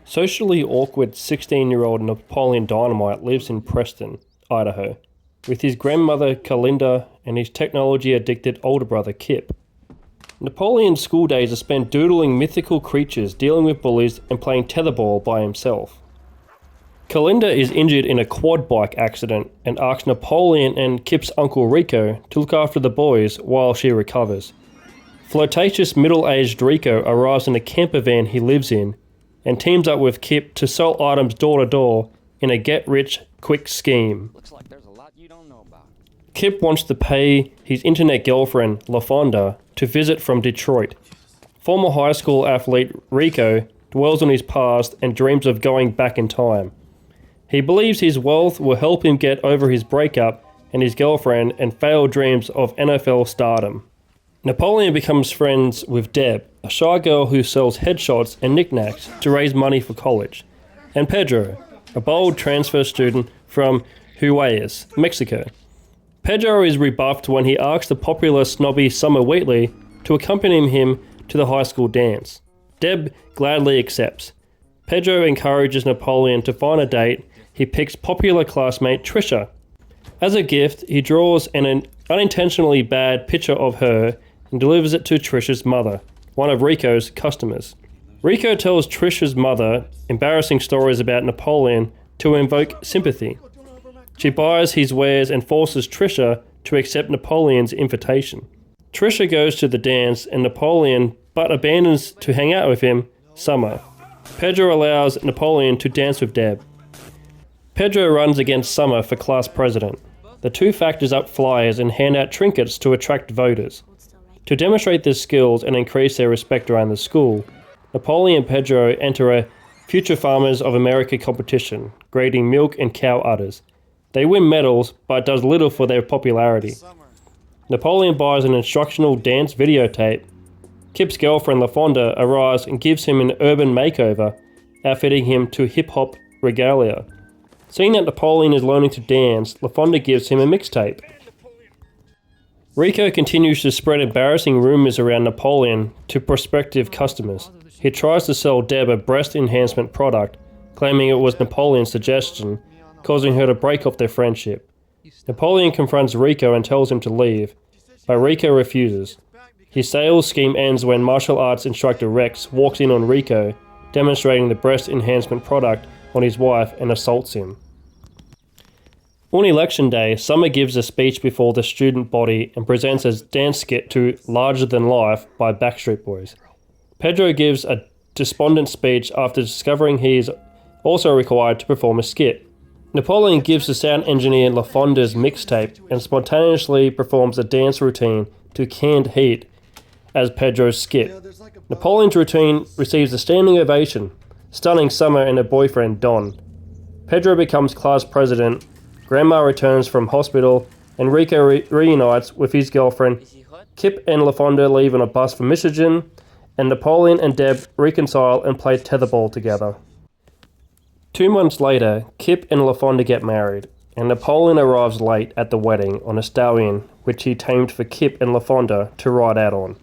Socially awkward 16-year-old Napoleon Dynamite lives in Preston, Idaho, with his grandmother Kalinda and his technology-addicted older brother Kip. Napoleon's school days are spent doodling mythical creatures, dealing with bullies, and playing tetherball by himself. Kalinda is injured in a quad bike accident and asks Napoleon and Kip's uncle Rico to look after the boys while she recovers. Flirtatious middle-aged Rico arrives in a camper van he lives in and teams up with Kip to sell items door to door in a get-rich-quick scheme. Looks like there's a lot you don't know about. Kip wants to pay his internet girlfriend, LaFonda, to visit from Detroit. Former high school athlete Rico dwells on his past and dreams of going back in time. He believes his wealth will help him get over his breakup and his girlfriend and failed dreams of NFL stardom. Napoleon becomes friends with Deb, a shy girl who sells headshots and knickknacks to raise money for college, and Pedro, a bold transfer student from Juarez, Mexico. Pedro is rebuffed when he asks the popular snobby Summer Wheatley to accompany him to the high school dance. Deb gladly accepts. Pedro encourages Napoleon to find a date. He picks popular classmate Trisha. As a gift, he draws an unintentionally bad picture of her and delivers it to Trisha's mother, one of Rico's customers. Rico tells Trisha's mother embarrassing stories about Napoleon to invoke sympathy. She buys his wares and forces Trisha to accept Napoleon's invitation. Trisha goes to the dance and Napoleon but abandons to hang out with him, Summer. Pedro allows Napoleon to dance with Deb. Pedro runs against Summer for class president. The two factors up flyers and hand out trinkets to attract voters. To demonstrate their skills and increase their respect around the school, Napoleon and Pedro enter a Future Farmers of America competition, grading milk and cow udders. They win medals, but does little for their popularity. Napoleon buys an instructional dance videotape. Kip's girlfriend LaFonda arrives and gives him an urban makeover, outfitting him to hip-hop regalia. Seeing that Napoleon is learning to dance, LaFonda gives him a mixtape. Rico continues to spread embarrassing rumors around Napoleon to prospective customers. He tries to sell Deb a breast enhancement product, claiming it was Napoleon's suggestion, causing her to break off their friendship. Napoleon confronts Rico and tells him to leave, but Rico refuses. His sales scheme ends when martial arts instructor Rex walks in on Rico, demonstrating the breast enhancement product on his wife and assaults him. On election day, Summer gives a speech before the student body and presents a dance skit to Larger Than Life by Backstreet Boys. Pedro gives a despondent speech after discovering he is also required to perform a skit. Napoleon gives the sound engineer LaFonda's mixtape and spontaneously performs a dance routine to Canned Heat as Pedro's skit. Napoleon's routine receives a standing ovation, stunning Summer and her boyfriend Don. Pedro becomes class president, Grandma returns from hospital, and Rico reunites with his girlfriend. Kip and LaFonda leave on a bus for Michigan, and Napoleon and Deb reconcile and play tetherball together. 2 months later, Kip and LaFonda get married, and Napoleon arrives late at the wedding on a stallion which he tamed for Kip and LaFonda to ride out on.